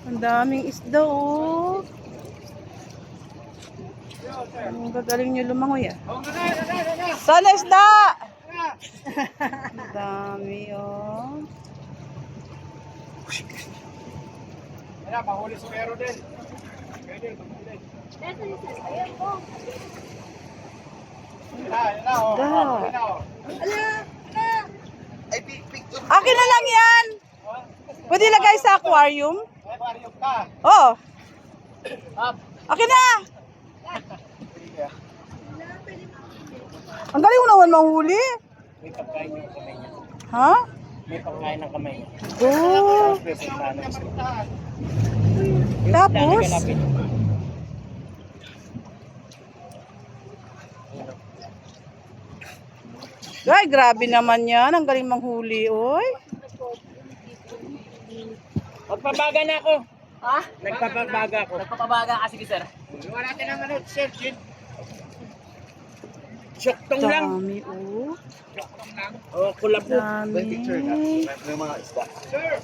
Ang daming isda, oh. Ang gagaling nyo lumangoy, ah. Sana isda! Ang dami, oh. Kaya, mahuli sa pero din. Pwede, mahuli. Akin na lang yan! Pwede ilagay sa aquarium? Aquarium ka. Oh! Akin na! Ang galing mo naman manghuli. May pagkain yung kamay niya. Ha? May pagkain ng kamay niya. Oh! May pagkain ng kamay. Tapos? Ay, grabe naman yan. Ang galing manghuli, oy. Magpabaga na ako. Ha? Nagpapabaga ako. Nagpapabaga ka, sige sir. Iwan natin ang ano, sir, Jin. Syoktong lang. Dami, oh. O, kulabo. Dami. May mga isda. Sir!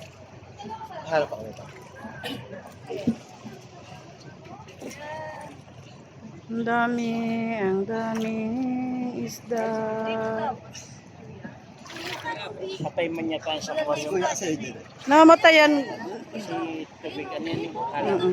Harap ako nito. Ang dami isda. Patay man yata sa aquarium. Namatayan. Si tubig, ano yun? Uh-uh.